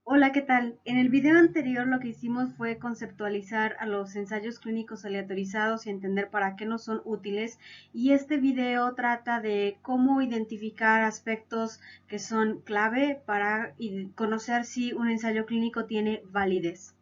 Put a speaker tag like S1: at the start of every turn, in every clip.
S1: Hola, ¿qué tal? En el video anterior lo que hicimos fue conceptualizar a los ensayos clínicos aleatorizados y entender para qué nos son útiles, y este video trata de cómo identificar aspectos que son clave para conocer si un ensayo clínico tiene validez.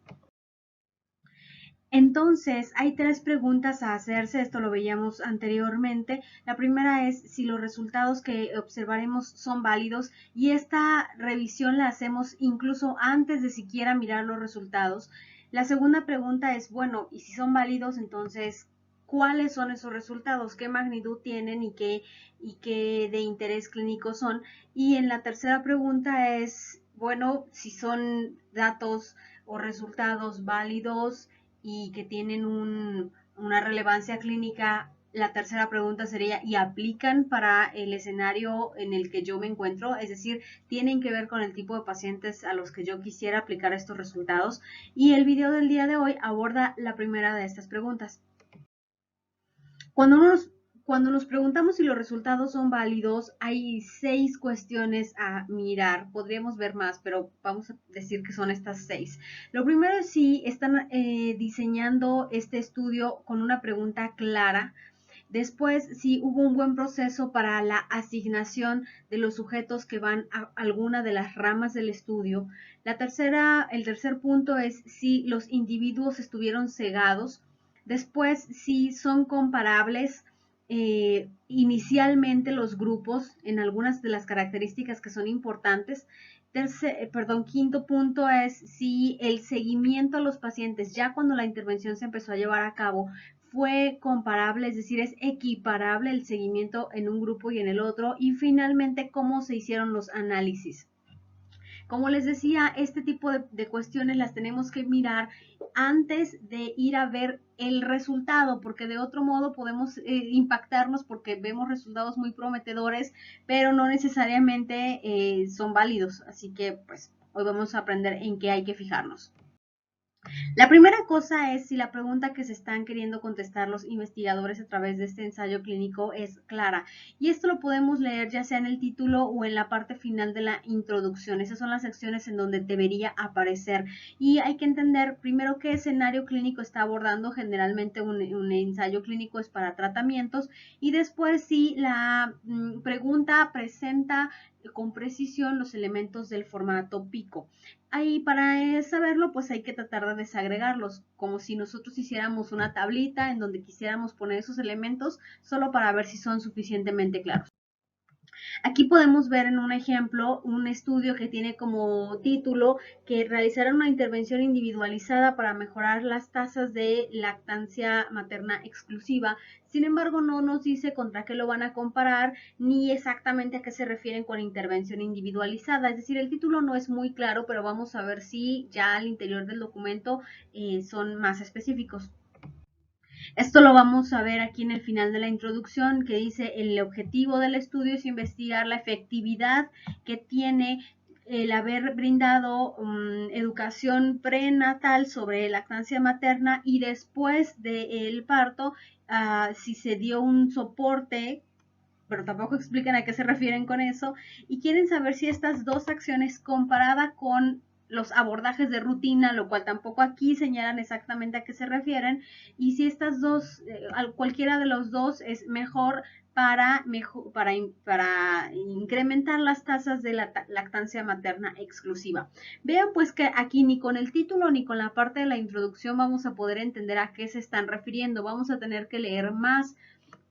S1: Entonces, hay tres preguntas a hacerse, esto lo veíamos anteriormente. La primera es si los resultados que observaremos son válidos, y esta revisión la hacemos incluso antes de siquiera mirar los resultados. La segunda pregunta es, bueno, y si son válidos, entonces, ¿cuáles son esos resultados? ¿Qué magnitud tienen y qué de interés clínico son? Y en la tercera pregunta es, bueno, si son datos o resultados válidos y que tienen una relevancia clínica. La tercera pregunta sería, ¿y aplican para el escenario en el que yo me encuentro? Es decir, ¿tienen que ver con el tipo de pacientes a los que yo quisiera aplicar estos resultados? Y el video del día de hoy aborda la primera de estas preguntas. Cuando nos, cuando nos preguntamos si los resultados son válidos, hay 6 cuestiones a mirar. Podríamos ver más, pero vamos a decir que son estas 6. Lo primero es si están diseñando este estudio con una pregunta clara. Después, si hubo un buen proceso para la asignación de los sujetos que van a alguna de las ramas del estudio. El tercer punto es si los individuos estuvieron cegados. Después, si son comparables inicialmente los grupos en algunas de las características que son importantes. Quinto punto es si el seguimiento a los pacientes ya cuando la intervención se empezó a llevar a cabo fue comparable, es decir, es equiparable el seguimiento en un grupo y en el otro. Y finalmente, cómo se hicieron los análisis. Como les decía, este tipo de cuestiones las tenemos que mirar antes de ir a ver el resultado, porque de otro modo podemos impactarnos porque vemos resultados muy prometedores, pero no necesariamente son válidos. Así que pues hoy vamos a aprender en qué hay que fijarnos. La primera cosa es si la pregunta que se están queriendo contestar los investigadores a través de este ensayo clínico es clara. Y esto lo podemos leer ya sea en el título o en la parte final de la introducción. Esas son las secciones en donde debería aparecer. Y hay que entender primero qué escenario clínico está abordando. Generalmente un ensayo clínico es para tratamientos. Y después si la pregunta presenta con precisión los elementos del formato pico. Ahí para saberlo, pues hay que tratar de desagregarlos, como si nosotros hiciéramos una tablita en donde quisiéramos poner esos elementos solo para ver si son suficientemente claros. Aquí podemos ver en un ejemplo un estudio que tiene como título que realizaron una intervención individualizada para mejorar las tasas de lactancia materna exclusiva. Sin embargo, no nos dice contra qué lo van a comparar ni exactamente a qué se refieren con intervención individualizada. Es decir, el título no es muy claro, pero vamos a ver si ya al interior del documento son más específicos. Esto lo vamos a ver aquí en el final de la introducción, que dice el objetivo del estudio es investigar la efectividad que tiene el haber brindado educación prenatal sobre lactancia materna y después del parto, si se dio un soporte, pero tampoco explican a qué se refieren con eso, y quieren saber si estas dos acciones comparada con los abordajes de rutina, lo cual tampoco aquí señalan exactamente a qué se refieren, y si estas dos, cualquiera de los dos es mejor para incrementar las tasas de la lactancia materna exclusiva. Vean pues que aquí ni con el título ni con la parte de la introducción vamos a poder entender a qué se están refiriendo. Vamos a tener que leer más,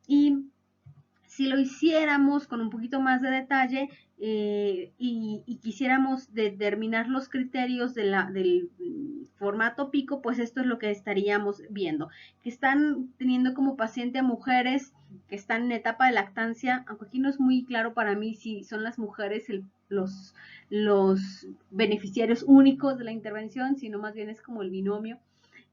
S1: y si lo hiciéramos con un poquito más de detalle y quisiéramos determinar los criterios del formato pico, pues esto es lo que estaríamos viendo, que están teniendo como paciente a mujeres que están en etapa de lactancia, aunque aquí no es muy claro para mí si son las mujeres los beneficiarios únicos de la intervención, sino más bien es como el binomio,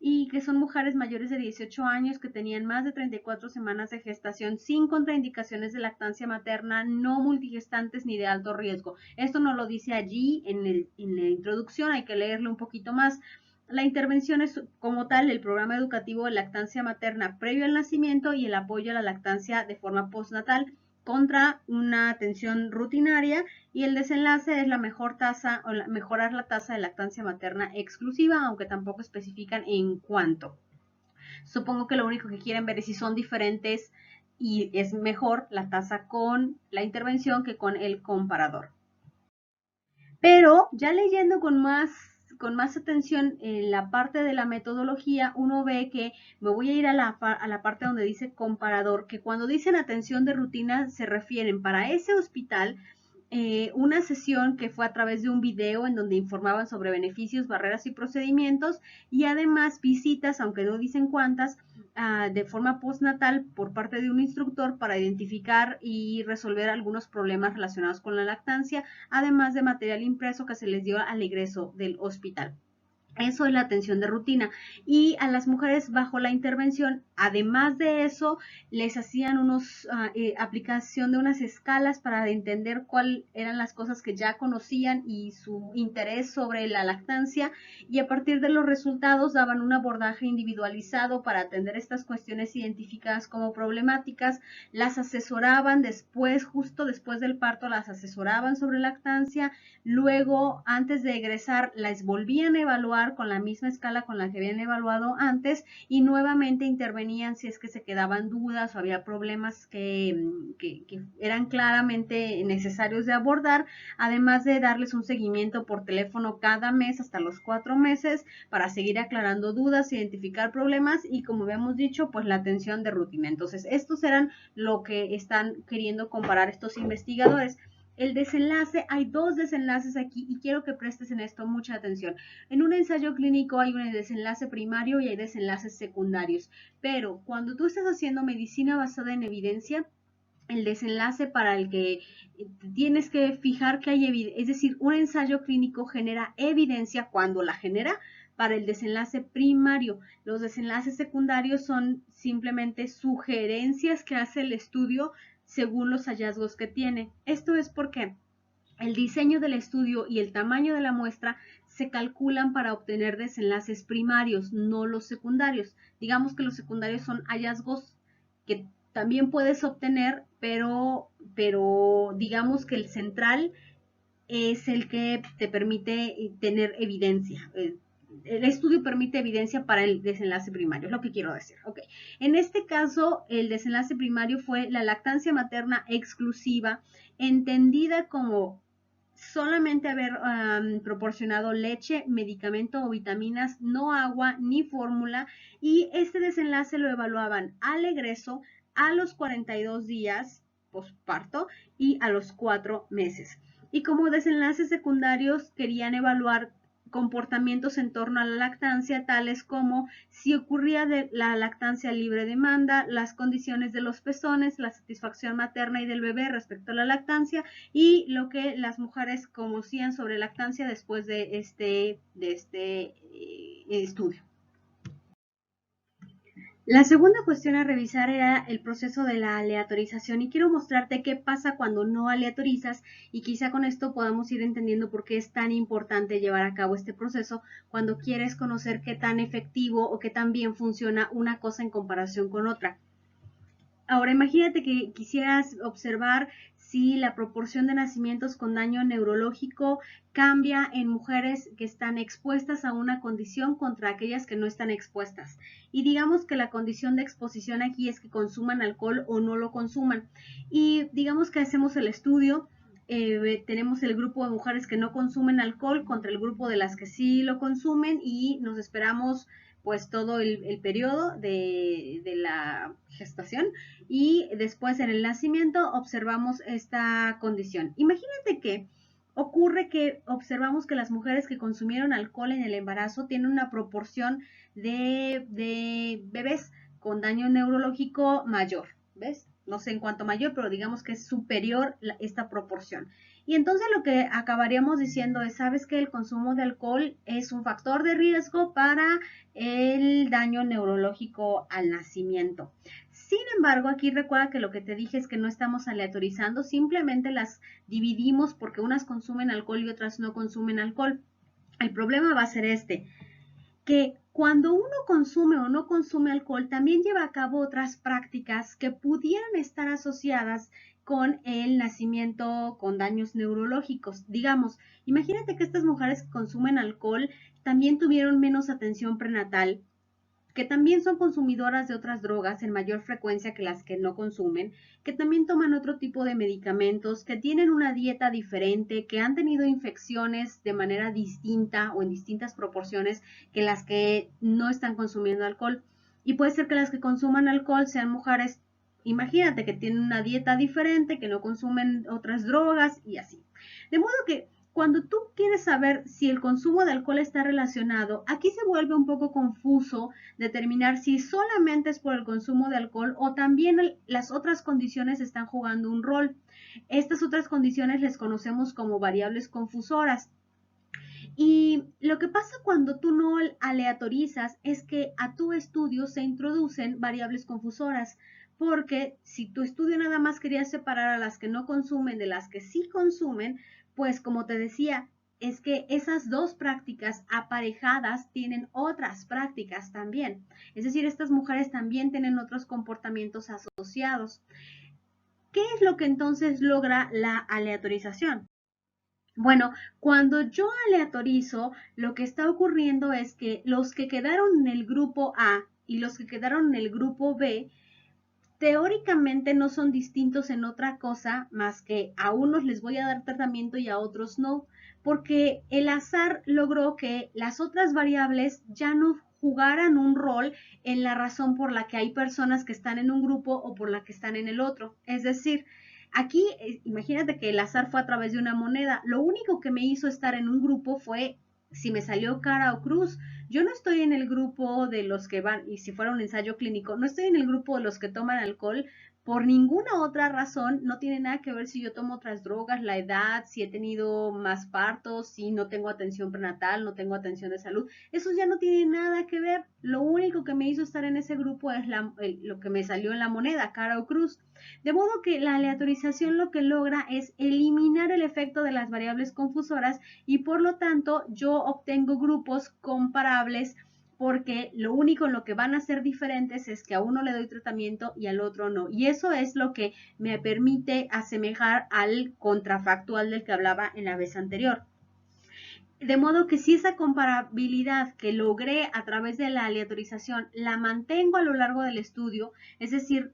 S1: y que son mujeres mayores de 18 años que tenían más de 34 semanas de gestación sin contraindicaciones de lactancia materna, no multigestantes ni de alto riesgo. Esto no lo dice allí en la introducción, hay que leerlo un poquito más. La intervención es como tal el programa educativo de lactancia materna previo al nacimiento y el apoyo a la lactancia de forma postnatal. contra una atención rutinaria, y el desenlace es la mejor tasa o mejorar la tasa de lactancia materna exclusiva, aunque tampoco especifican en cuánto. Supongo que lo único que quieren ver es si son diferentes y es mejor la tasa con la intervención que con el comparador. Pero ya leyendo con más atención en la parte de la metodología, uno ve que me voy a ir a la parte donde dice comparador, que cuando dicen atención de rutina se refieren para ese hospital una sesión que fue a través de un video en donde informaban sobre beneficios, barreras y procedimientos, y además visitas, aunque no dicen cuántas, de forma postnatal por parte de un instructor para identificar y resolver algunos problemas relacionados con la lactancia, además de material impreso que se les dio al egreso del hospital. Eso es la atención de rutina. Y a las mujeres bajo la intervención, además de eso, les hacían aplicación de unas escalas para entender cuáles eran las cosas que ya conocían y su interés sobre la lactancia, y a partir de los resultados daban un abordaje individualizado para atender estas cuestiones identificadas como problemáticas. Las asesoraban después, justo después del parto, las asesoraban sobre lactancia. Luego, antes de egresar, las volvían a evaluar con la misma escala con la que habían evaluado antes, y nuevamente intervenían si es que se quedaban dudas o había problemas que eran claramente necesarios de abordar, además de darles un seguimiento por teléfono cada mes hasta los 4 meses para seguir aclarando dudas, identificar problemas y, como habíamos dicho, pues la atención de rutina. Entonces, estos eran lo que están queriendo comparar estos investigadores. El desenlace, hay dos desenlaces aquí y quiero que prestes en esto mucha atención. En un ensayo clínico hay un desenlace primario y hay desenlaces secundarios, pero cuando tú estás haciendo medicina basada en evidencia, el desenlace para el que tienes que fijar que hay evidencia, es decir, un ensayo clínico genera evidencia cuando la genera para el desenlace primario. Los desenlaces secundarios son simplemente sugerencias que hace el estudio según los hallazgos que tiene. Esto es porque el diseño del estudio y el tamaño de la muestra se calculan para obtener desenlaces primarios, no los secundarios. Digamos que los secundarios son hallazgos que también puedes obtener, pero digamos que el central es el que te permite tener evidencia. El estudio permite evidencia para el desenlace primario, es lo que quiero decir. Okay. En este caso, el desenlace primario fue la lactancia materna exclusiva, entendida como solamente haber proporcionado leche, medicamento o vitaminas, no agua ni fórmula, y este desenlace lo evaluaban al egreso, a los 42 días posparto y a los 4 meses. Y como desenlaces secundarios querían evaluar comportamientos en torno a la lactancia, tales como si ocurría la lactancia libre demanda, las condiciones de los pezones, la satisfacción materna y del bebé respecto a la lactancia, y lo que las mujeres conocían sobre lactancia después de este estudio. La segunda cuestión a revisar era el proceso de la aleatorización, y quiero mostrarte qué pasa cuando no aleatorizas, y quizá con esto podamos ir entendiendo por qué es tan importante llevar a cabo este proceso cuando quieres conocer qué tan efectivo o qué tan bien funciona una cosa en comparación con otra. Ahora imagínate que quisieras observar si la proporción de nacimientos con daño neurológico cambia en mujeres que están expuestas a una condición contra aquellas que no están expuestas. Y digamos que la condición de exposición aquí es que consuman alcohol o no lo consuman. Y digamos que hacemos el estudio, tenemos el grupo de mujeres que no consumen alcohol contra el grupo de las que sí lo consumen, y nos esperamos pues todo el periodo de la gestación, y después en el nacimiento observamos esta condición. Imagínate que ocurre que observamos que las mujeres que consumieron alcohol en el embarazo tienen una proporción de bebés con daño neurológico mayor, ¿ves? No sé en cuánto mayor, pero digamos que es superior esta proporción. Y entonces lo que acabaríamos diciendo es, ¿sabes que el consumo de alcohol es un factor de riesgo para el daño neurológico al nacimiento? Sin embargo, aquí recuerda que lo que te dije es que no estamos aleatorizando, simplemente las dividimos porque unas consumen alcohol y otras no consumen alcohol. El problema va a ser que cuando uno consume o no consume alcohol, también lleva a cabo otras prácticas que pudieran estar asociadas con el nacimiento con daños neurológicos. Digamos, imagínate que estas mujeres que consumen alcohol también tuvieron menos atención prenatal, que también son consumidoras de otras drogas en mayor frecuencia que las que no consumen, que también toman otro tipo de medicamentos, que tienen una dieta diferente, que han tenido infecciones de manera distinta o en distintas proporciones que las que no están consumiendo alcohol. Y puede ser que las que consuman alcohol sean mujeres, imagínate, que tienen una dieta diferente, que no consumen otras drogas y así. De modo que cuando tú quieres saber si el consumo de alcohol está relacionado, aquí se vuelve un poco confuso determinar si solamente es por el consumo de alcohol o también las otras condiciones están jugando un rol. Estas otras condiciones les conocemos como variables confusoras. Y lo que pasa cuando tú no aleatorizas es que a tu estudio se introducen variables confusoras, porque si tu estudio nada más quería separar a las que no consumen de las que sí consumen, pues como te decía, es que esas dos prácticas aparejadas tienen otras prácticas también. Es decir, estas mujeres también tienen otros comportamientos asociados. ¿Qué es lo que entonces logra la aleatorización? Bueno, cuando yo aleatorizo, lo que está ocurriendo es que los que quedaron en el grupo A y los que quedaron en el grupo B, teóricamente no son distintos en otra cosa más que a unos les voy a dar tratamiento y a otros no, porque el azar logró que las otras variables ya no jugaran un rol en la razón por la que hay personas que están en un grupo o por la que están en el otro. Es decir, aquí imagínate que el azar fue a través de una moneda. Lo único que me hizo estar en un grupo fue si me salió cara o cruz. Yo no estoy en el grupo de los que van, y si fuera un ensayo clínico, no estoy en el grupo de los que toman alcohol por ninguna otra razón. No tiene nada que ver si yo tomo otras drogas, la edad, si he tenido más partos, si no tengo atención prenatal, no tengo atención de salud. Eso ya no tiene nada que ver. Lo único que me hizo estar en ese grupo es lo que me salió en la moneda, cara o cruz. De modo que la aleatorización lo que logra es eliminar el efecto de las variables confusoras y por lo tanto yo obtengo grupos comparables, porque lo único en lo que van a ser diferentes es que a uno le doy tratamiento y al otro no. Y eso es lo que me permite asemejar al contrafactual del que hablaba en la vez anterior. De modo que si esa comparabilidad que logré a través de la aleatorización la mantengo a lo largo del estudio, es decir,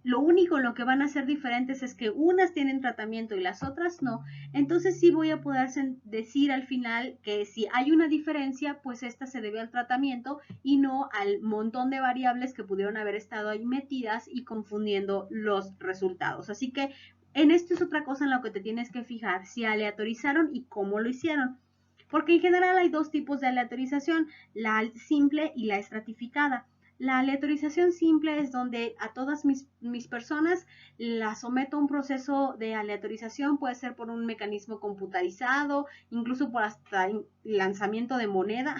S1: lo único en lo que van a ser diferentes es que unas tienen tratamiento y las otras no, entonces sí voy a poder decir al final que si hay una diferencia, pues esta se debe al tratamiento y no al montón de variables que pudieron haber estado ahí metidas y confundiendo los resultados. Así que en esto es otra cosa en lo que te tienes que fijar, si aleatorizaron y cómo lo hicieron. Porque en general hay dos tipos de aleatorización, la simple y la estratificada. La aleatorización simple es donde a todas mis personas las someto a un proceso de aleatorización, puede ser por un mecanismo computarizado, incluso por hasta lanzamiento de moneda,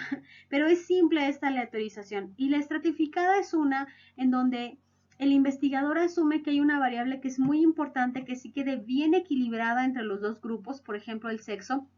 S1: pero es simple esta aleatorización. Y la estratificada es una en donde el investigador asume que hay una variable que es muy importante, que sí quede bien equilibrada entre los dos grupos, por ejemplo el sexo,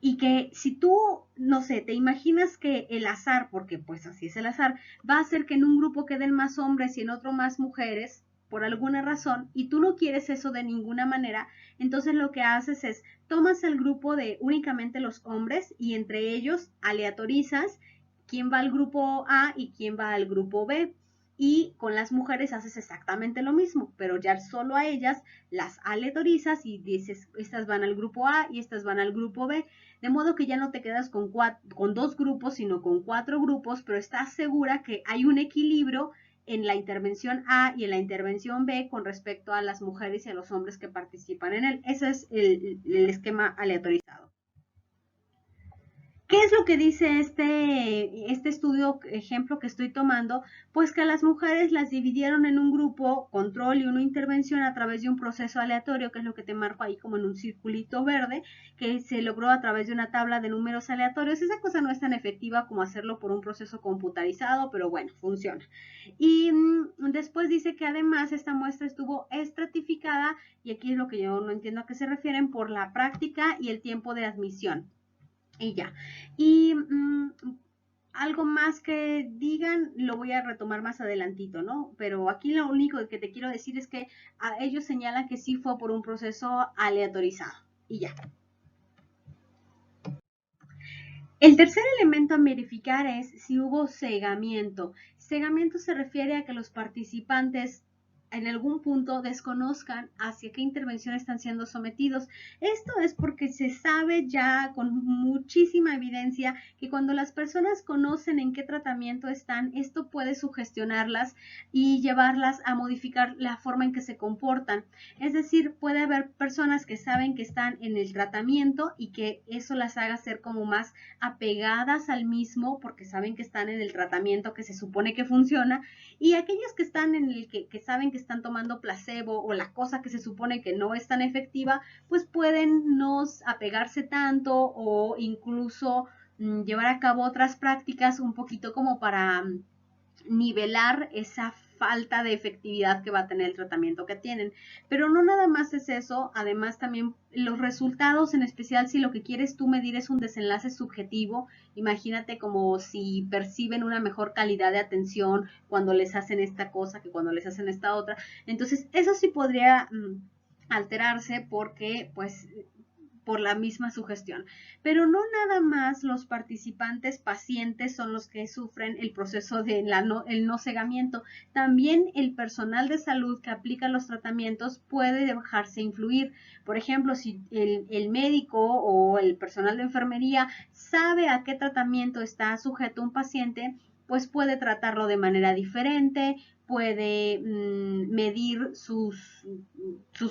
S1: y que si tú, no sé, te imaginas que el azar, porque pues así es el azar, va a hacer que en un grupo queden más hombres y en otro más mujeres, por alguna razón, y tú no quieres eso de ninguna manera, entonces lo que haces es tomas el grupo de únicamente los hombres y entre ellos aleatorizas quién va al grupo A y quién va al grupo B. Y con las mujeres haces exactamente lo mismo, pero ya solo a ellas las aleatorizas y dices, estas van al grupo A y estas van al grupo B, de modo que ya no te quedas con dos grupos, sino con cuatro grupos, pero estás segura que hay un equilibrio en la intervención A y en la intervención B con respecto a las mujeres y a los hombres que participan en él. Ese es el esquema aleatorizado. ¿Qué es lo que dice este estudio, ejemplo que estoy tomando? Pues que a las mujeres las dividieron en un grupo control y una intervención a través de un proceso aleatorio, que es lo que te marco ahí como en un circulito verde, que se logró a través de una tabla de números aleatorios. Esa cosa no es tan efectiva como hacerlo por un proceso computarizado, pero bueno, funciona. Y después dice que además esta muestra estuvo estratificada, y aquí es lo que yo no entiendo a qué se refieren, por la práctica y el tiempo de admisión. Y ya. Y algo más que digan, lo voy a retomar más adelantito, ¿no? Pero aquí lo único que te quiero decir es que ellos señalan que sí fue por un proceso aleatorizado. Y ya. El tercer elemento a verificar es si hubo cegamiento. Cegamiento se refiere a que los participantes en algún punto desconozcan hacia qué intervención están siendo sometidos. Esto es porque se sabe ya con muchísima evidencia que cuando las personas conocen en qué tratamiento están, esto puede sugestionarlas y llevarlas a modificar la forma en que se comportan. Es decir, puede haber personas que saben que están en el tratamiento y que eso las haga ser como más apegadas al mismo porque saben que están en el tratamiento que se supone que funciona, y aquellos que están en el que saben que están tomando placebo o la cosa que se supone que no es tan efectiva, pues pueden no apegarse tanto o incluso llevar a cabo otras prácticas un poquito como para nivelar esa falta de efectividad que va a tener el tratamiento que tienen. Pero no nada más es eso, además también los resultados, en especial si lo que quieres tú medir es un desenlace subjetivo, imagínate como si perciben una mejor calidad de atención cuando les hacen esta cosa que cuando les hacen esta otra. Entonces, eso sí podría alterarse porque pues por la misma sugestión. Pero no nada más los participantes pacientes son los que sufren el proceso de el no cegamiento. También el personal de salud que aplica los tratamientos puede dejarse influir. Por ejemplo, si el médico o el personal de enfermería sabe a qué tratamiento está sujeto un paciente, pues puede tratarlo de manera diferente, puede medir sus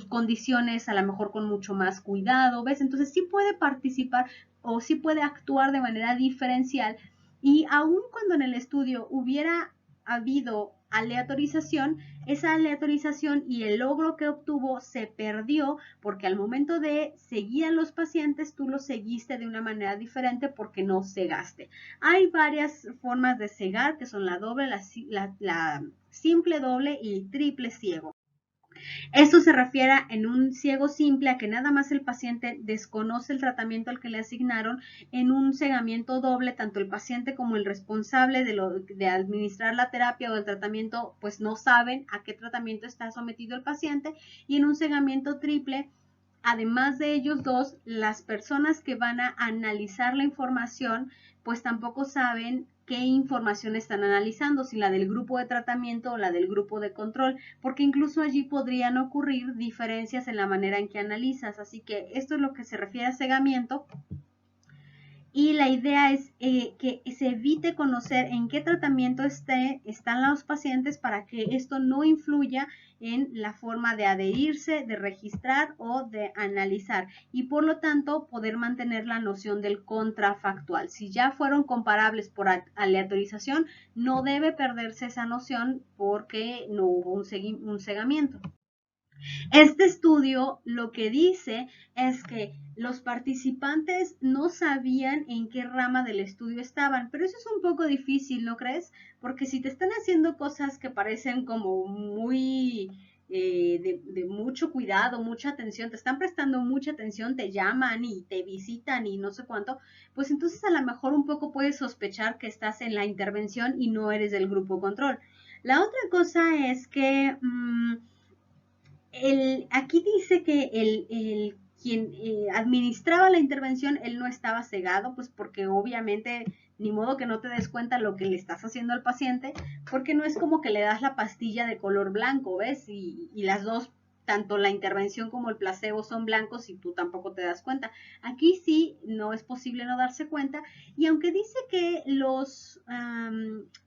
S1: condiciones a lo mejor con mucho más cuidado, ¿ves? Entonces sí puede participar o sí puede actuar de manera diferencial, y aun cuando en el estudio hubiera habido aleatorización, esa aleatorización y el logro que obtuvo se perdió porque al momento de seguir a los pacientes tú los seguiste de una manera diferente porque no cegaste. Hay varias formas de cegar que son la doble, la simple, doble y triple ciego. Esto se refiere en un ciego simple a que nada más el paciente desconoce el tratamiento al que le asignaron. En un cegamiento doble, tanto el paciente como el responsable de administrar la terapia o el tratamiento pues no saben a qué tratamiento está sometido el paciente. Y en un cegamiento triple, además de ellos dos, las personas que van a analizar la información pues tampoco saben qué información están analizando, si la del grupo de tratamiento o la del grupo de control, porque incluso allí podrían ocurrir diferencias en la manera en que analizas. Así que esto es lo que se refiere a cegamiento. Y la idea es que se evite conocer en qué tratamiento están los pacientes para que esto no influya en la forma de adherirse, de registrar o de analizar, y por lo tanto poder mantener la noción del contrafactual. Si ya fueron comparables por aleatorización, no debe perderse esa noción porque no hubo un cegamiento. Este estudio lo que dice es que los participantes no sabían en qué rama del estudio estaban, pero eso es un poco difícil, ¿no crees? Porque si te están haciendo cosas que parecen como muy de mucho cuidado, mucha atención, te están prestando mucha atención, te llaman y te visitan y no sé cuánto, pues entonces a lo mejor un poco puedes sospechar que estás en la intervención y no eres del grupo control. La otra cosa es que aquí dice que quien administraba la intervención, él no estaba cegado, pues porque obviamente ni modo que no te des cuenta lo que le estás haciendo al paciente, porque no es como que le das la pastilla de color blanco, ¿ves? Y las dos, tanto la intervención como el placebo son blancos y tú tampoco te das cuenta. Aquí sí, no es posible no darse cuenta, y aunque dice que los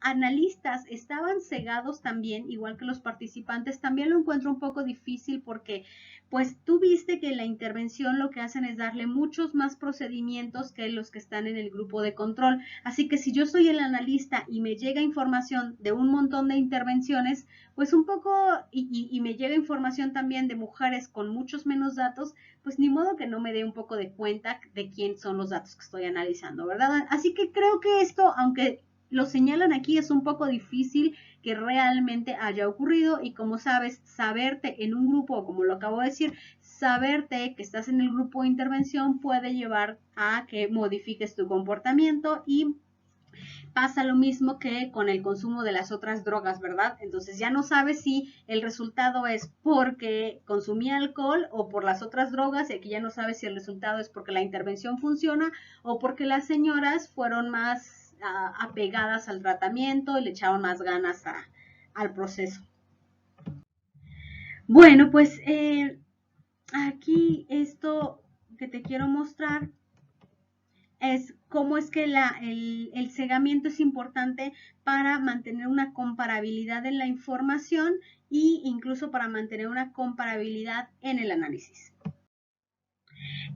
S1: analistas estaban cegados también, igual que los participantes, también lo encuentro un poco difícil porque pues tú viste que en la intervención lo que hacen es darle muchos más procedimientos que los que están en el grupo de control. Así que si yo soy el analista y me llega información de un montón de intervenciones, pues un poco, y me llega información también de mujeres con muchos menos datos, pues ni modo que no me dé un poco de cuenta de quién son los datos que estoy analizando, ¿verdad? Así que creo que esto, aunque lo señalan aquí, es un poco difícil que realmente haya ocurrido, y como sabes, saberte en un grupo, como lo acabo de decir, saberte que estás en el grupo de intervención puede llevar a que modifiques tu comportamiento y Pasa lo mismo que con el consumo de las otras drogas, ¿verdad? Entonces ya no sabes si el resultado es porque consumía alcohol o por las otras drogas, y aquí ya no sabes si el resultado es porque la intervención funciona o porque las señoras fueron más apegadas al tratamiento y le echaron más ganas al proceso. Bueno, pues aquí esto que te quiero mostrar es cómo es que el cegamiento es importante para mantener una comparabilidad en la información e incluso para mantener una comparabilidad en el análisis.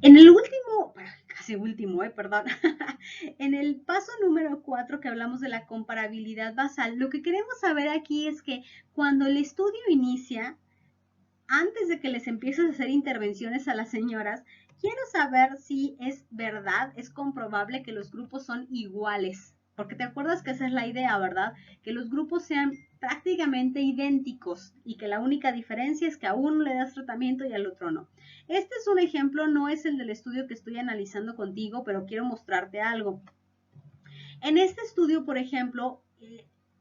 S1: En el último, casi último, perdón, en el paso número 4 que hablamos de la comparabilidad basal, lo que queremos saber aquí es que cuando el estudio inicia, antes de que les empieces a hacer intervenciones a las señoras, quiero saber si es verdad, es comprobable que los grupos son iguales. Porque te acuerdas que esa es la idea, ¿verdad? Que los grupos sean prácticamente idénticos y que la única diferencia es que a uno le das tratamiento y al otro no. Este es un ejemplo, no es el del estudio que estoy analizando contigo, pero quiero mostrarte algo. En este estudio, por ejemplo,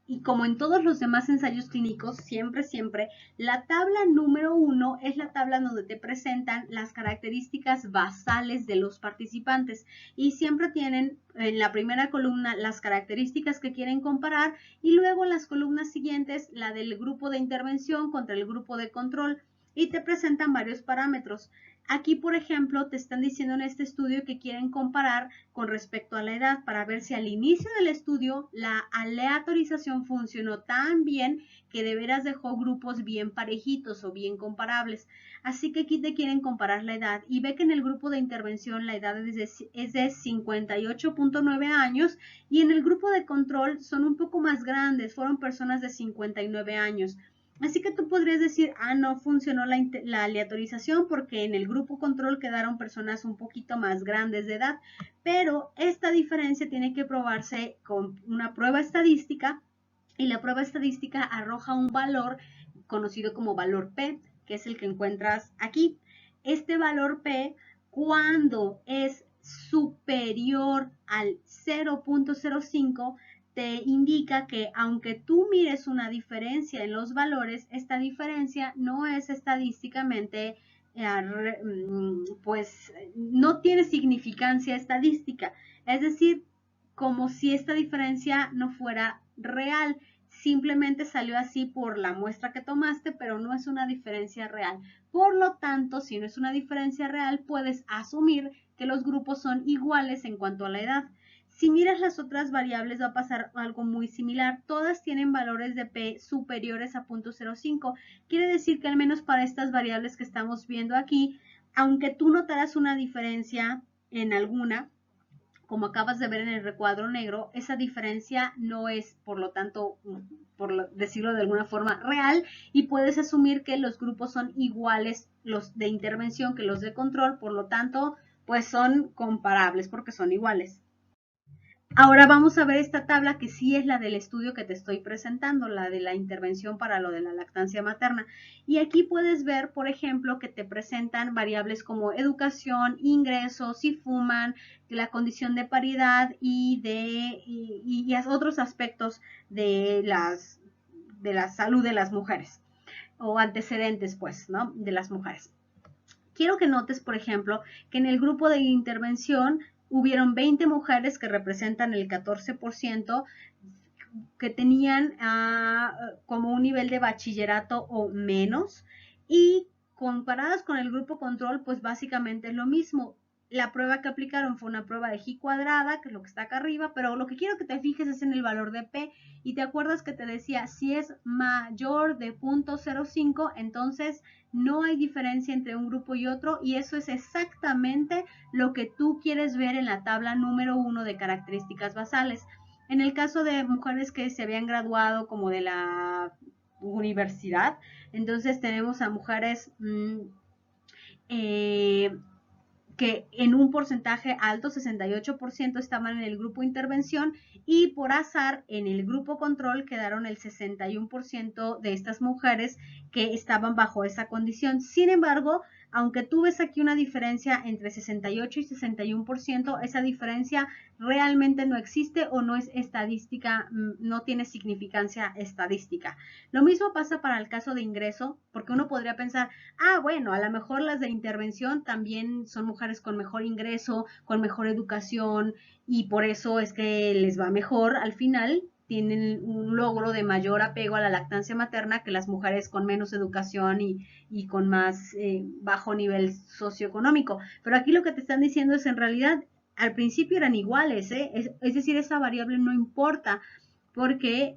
S1: y como en todos los demás ensayos clínicos, siempre, la tabla número 1 es la tabla donde te presentan las características basales de los participantes y siempre tienen en la primera columna las características que quieren comparar y luego en las columnas siguientes la del grupo de intervención contra el grupo de control y te presentan varios parámetros. Aquí, por ejemplo, te están diciendo en este estudio que quieren comparar con respecto a la edad para ver si al inicio del estudio la aleatorización funcionó tan bien que de veras dejó grupos bien parejitos o bien comparables. Así que aquí te quieren comparar la edad y ve que en el grupo de intervención la edad es de 58.9 años y en el grupo de control son un poco más grandes, fueron personas de 59 años. Así que tú podrías decir, no funcionó la aleatorización porque en el grupo control quedaron personas un poquito más grandes de edad, pero esta diferencia tiene que probarse con una prueba estadística y la prueba estadística arroja un valor conocido como valor P, que es el que encuentras aquí. Este valor P, cuando es superior al 0.05, te indica que aunque tú mires una diferencia en los valores, esta diferencia no es estadísticamente, pues no tiene significancia estadística. Es decir, como si esta diferencia no fuera real. Simplemente salió así por la muestra que tomaste, pero no es una diferencia real. Por lo tanto, si no es una diferencia real, puedes asumir que los grupos son iguales en cuanto a la edad. Si miras las otras variables va a pasar algo muy similar. Todas tienen valores de P superiores a 0.05. Quiere decir que al menos para estas variables que estamos viendo aquí, aunque tú notaras una diferencia en alguna, como acabas de ver en el recuadro negro, esa diferencia no es, por lo tanto, por decirlo de alguna forma, real y puedes asumir que los grupos son iguales, los de intervención que los de control, por lo tanto, pues son comparables porque son iguales. Ahora vamos a ver esta tabla que sí es la del estudio que te estoy presentando, la de la intervención para lo de la lactancia materna. Y aquí puedes ver, por ejemplo, que te presentan variables como educación, ingresos, si fuman, la condición de paridad y otros aspectos de la salud de las mujeres o antecedentes, pues, ¿no? De las mujeres. Quiero que notes, por ejemplo, que en el grupo de intervención hubieron 20 mujeres que representan el 14% que tenían como un nivel de bachillerato o menos y comparadas con el grupo control, pues básicamente es lo mismo. La prueba que aplicaron fue una prueba de G cuadrada, que es lo que está acá arriba, pero lo que quiero que te fijes es en el valor de P. Y te acuerdas que te decía, si es mayor de 0.05, entonces no hay diferencia entre un grupo y otro, y eso es exactamente lo que tú quieres ver en la tabla número 1 de características basales. En el caso de mujeres que se habían graduado como de la universidad, entonces tenemos a mujeres que en un porcentaje alto, 68%, estaban en el grupo intervención y por azar en el grupo control quedaron el 61% de estas mujeres que estaban bajo esa condición. Sin embargo, Aunque tú ves aquí una diferencia entre 68 y 61%, esa diferencia realmente no existe o no es estadística, no tiene significancia estadística. Lo mismo pasa para el caso de ingreso, porque uno podría pensar, bueno, a lo mejor las de intervención también son mujeres con mejor ingreso, con mejor educación, y por eso es que les va mejor al final, tienen un logro de mayor apego a la lactancia materna que las mujeres con menos educación y con más bajo nivel socioeconómico. Pero aquí lo que te están diciendo es en realidad al principio eran iguales, es decir, esa variable no importa porque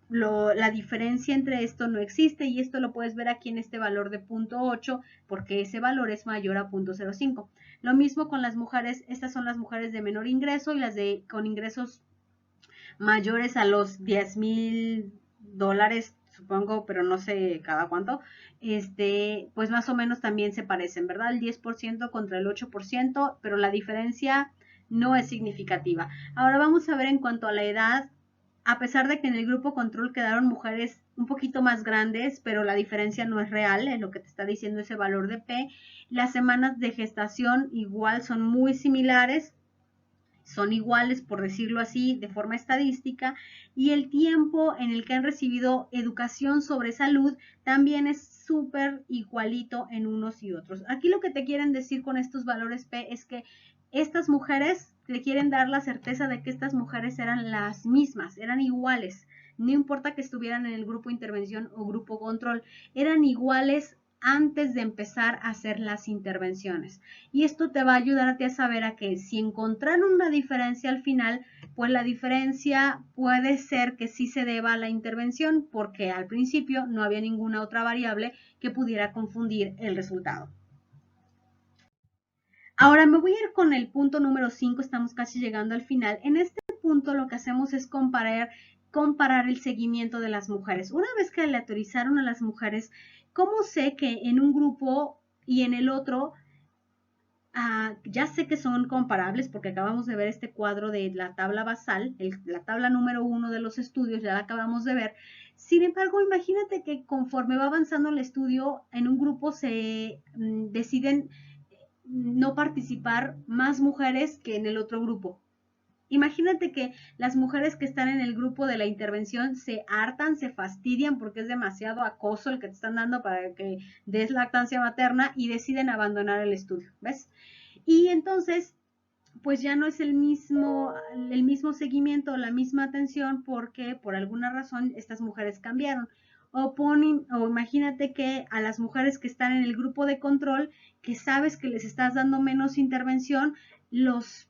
S1: la diferencia entre esto no existe y esto lo puedes ver aquí en este valor de 0.8 porque ese valor es mayor a 0.05. Lo mismo con las mujeres, estas son las mujeres de menor ingreso y las de con ingresos mayores a los $10,000, supongo, pero no sé cada cuánto, pues más o menos también se parecen, ¿verdad? El 10% contra el 8%, pero la diferencia no es significativa. Ahora vamos a ver en cuanto a la edad, a pesar de que en el grupo control quedaron mujeres un poquito más grandes, pero la diferencia no es real, es lo que te está diciendo ese valor de P. Las semanas de gestación igual son muy similares, son iguales, por decirlo así, de forma estadística, y el tiempo en el que han recibido educación sobre salud también es súper igualito en unos y otros. Aquí lo que te quieren decir con estos valores P es que estas mujeres le quieren dar la certeza de que estas mujeres eran las mismas, eran iguales, no importa que estuvieran en el grupo intervención o grupo control, eran iguales antes de empezar a hacer las intervenciones. Y esto te va a ayudar a ti a saber a que si encontraron una diferencia al final, pues la diferencia puede ser que sí se deba a la intervención, porque al principio no había ninguna otra variable que pudiera confundir el resultado. Ahora me voy a ir con el punto número 5, estamos casi llegando al final. En este punto lo que hacemos es comparar el seguimiento de las mujeres. Una vez que aleatorizaron a las mujeres, ¿cómo sé que en un grupo y en el otro ya sé que son comparables porque acabamos de ver este cuadro de la tabla basal, la tabla número 1 de los estudios, ya la acabamos de ver. Sin embargo, imagínate que conforme va avanzando el estudio, en un grupo se deciden no participar más mujeres que en el otro grupo. Imagínate que las mujeres que están en el grupo de la intervención se hartan, se fastidian porque es demasiado acoso el que te están dando para que des lactancia materna y deciden abandonar el estudio, ¿ves? Y entonces, pues ya no es el mismo seguimiento, la misma atención porque por alguna razón estas mujeres cambiaron. O imagínate que a las mujeres que están en el grupo de control, que sabes que les estás dando menos intervención, los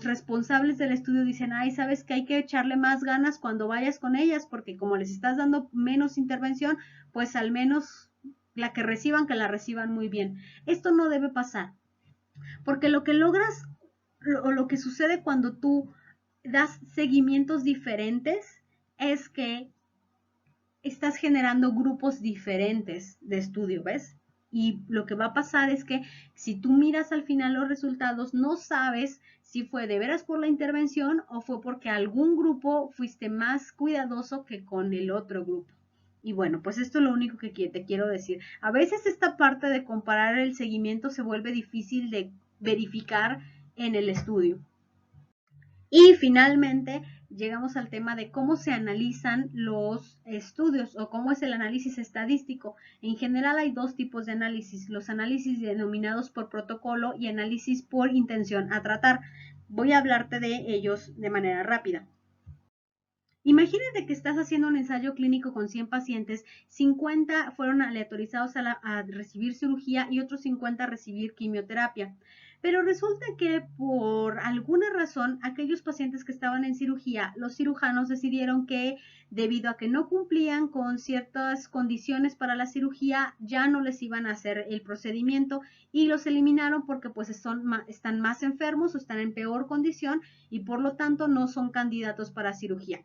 S1: responsables del estudio dicen, sabes que hay que echarle más ganas cuando vayas con ellas, porque como les estás dando menos intervención, pues al menos la que la reciban muy bien. Esto no debe pasar, porque lo que logras o lo que sucede cuando tú das seguimientos diferentes es que estás generando grupos diferentes de estudio, ¿ves? Y lo que va a pasar es que si tú miras al final los resultados, no sabes si fue de veras por la intervención o fue porque algún grupo fuiste más cuidadoso que con el otro grupo. Y bueno, pues esto es lo único que te quiero decir. A veces esta parte de comparar el seguimiento se vuelve difícil de verificar en el estudio. Y finalmente llegamos al tema de cómo se analizan los estudios o cómo es el análisis estadístico. En general hay dos tipos de análisis, los análisis denominados por protocolo y análisis por intención a tratar. Voy a hablarte de ellos de manera rápida. Imagínate que estás haciendo un ensayo clínico con 100 pacientes, 50 fueron aleatorizados a recibir cirugía y otros 50 a recibir quimioterapia. Pero resulta que por alguna razón, aquellos pacientes que estaban en cirugía, los cirujanos decidieron que debido a que no cumplían con ciertas condiciones para la cirugía, ya no les iban a hacer el procedimiento y los eliminaron porque pues están más enfermos o están en peor condición y por lo tanto no son candidatos para cirugía.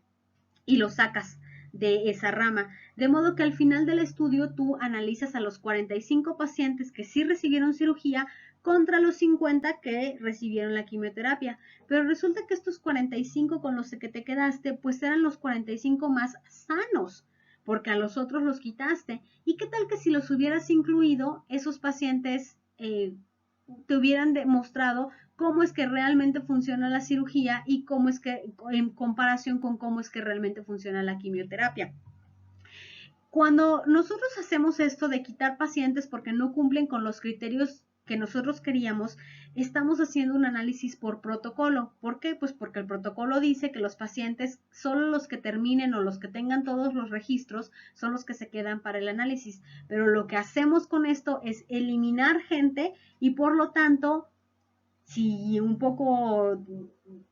S1: Y lo sacas de esa rama. De modo que al final del estudio tú analizas a los 45 pacientes que sí recibieron cirugía contra los 50 que recibieron la quimioterapia. Pero resulta que estos 45 con los que te quedaste, pues eran los 45 más sanos. porque a los otros los quitaste. ¿Y qué tal que si los hubieras incluido, esos pacientes te hubieran demostrado cómo es que realmente funciona la cirugía y cómo es que, en comparación con cómo es que realmente funciona la quimioterapia? Cuando nosotros hacemos esto de quitar pacientes porque no cumplen con los criterios que nosotros queríamos, estamos haciendo un análisis por protocolo. ¿Por qué? Pues porque el protocolo dice que los pacientes, solo los que terminen o los que tengan todos los registros, son los que se quedan para el análisis. Pero lo que hacemos con esto es eliminar gente y por lo tanto, si un poco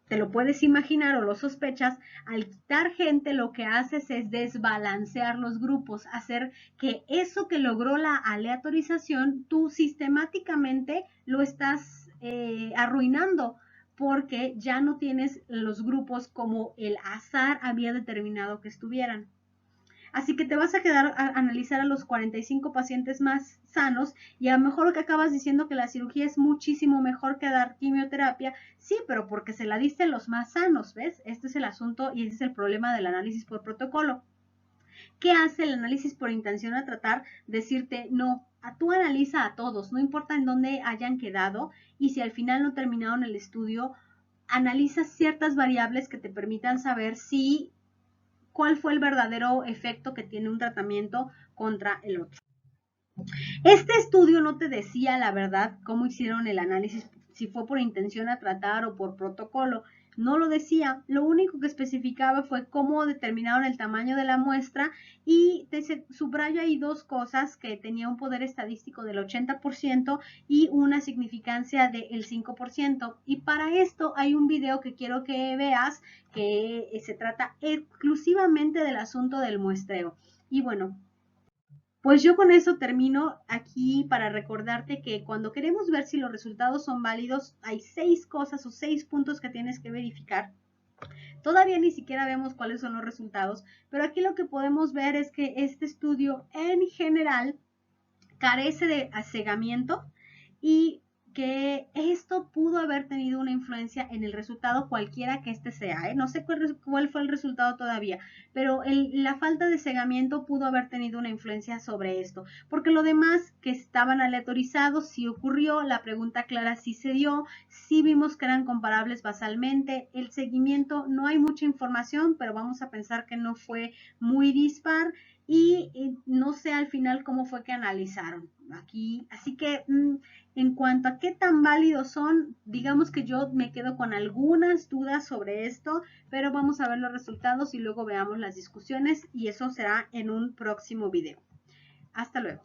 S1: te lo puedes imaginar o lo sospechas, al quitar gente lo que haces es desbalancear los grupos, hacer que eso que logró la aleatorización, tú sistemáticamente lo estás arruinando, porque ya no tienes los grupos como el azar había determinado que estuvieran. Así que te vas a quedar a analizar a los 45 pacientes más sanos y a lo mejor lo que acabas diciendo que la cirugía es muchísimo mejor que dar quimioterapia, sí, pero porque se la diste a los más sanos, ¿ves? Este es el asunto y ese es el problema del análisis por protocolo. ¿Qué hace el análisis por intención a tratar? Decirte, no, tú analiza a todos, no importa en dónde hayan quedado y si al final no terminaron el estudio, analiza ciertas variables que te permitan saber si cuál fue el verdadero efecto que tiene un tratamiento contra el otro. Este estudio no te decía la verdad cómo hicieron el análisis, si fue por intención a tratar o por protocolo. No lo decía, lo único que especificaba fue cómo determinaron el tamaño de la muestra y te subrayo ahí dos cosas, que tenía un poder estadístico del 80% y una significancia del 5%. Y para esto hay un video que quiero que veas que se trata exclusivamente del asunto del muestreo. Y bueno, pues yo con eso termino aquí para recordarte que cuando queremos ver si los resultados son válidos, hay 6 cosas o 6 puntos que tienes que verificar. Todavía ni siquiera vemos cuáles son los resultados, pero aquí lo que podemos ver es que este estudio en general carece de asegamiento y que esto pudo haber tenido una influencia en el resultado cualquiera que este sea, ¿eh? No sé cuál fue el resultado todavía, pero la falta de cegamiento pudo haber tenido una influencia sobre esto, porque lo demás que estaban aleatorizados sí ocurrió, la pregunta clara sí se dio, sí vimos que eran comparables basalmente, el seguimiento no hay mucha información, pero vamos a pensar que no fue muy dispar, y no sé al final cómo fue que analizaron aquí. Así que en cuanto a qué tan válidos son, digamos que yo me quedo con algunas dudas sobre esto, pero vamos a ver los resultados y luego veamos las discusiones y eso será en un próximo video. Hasta luego.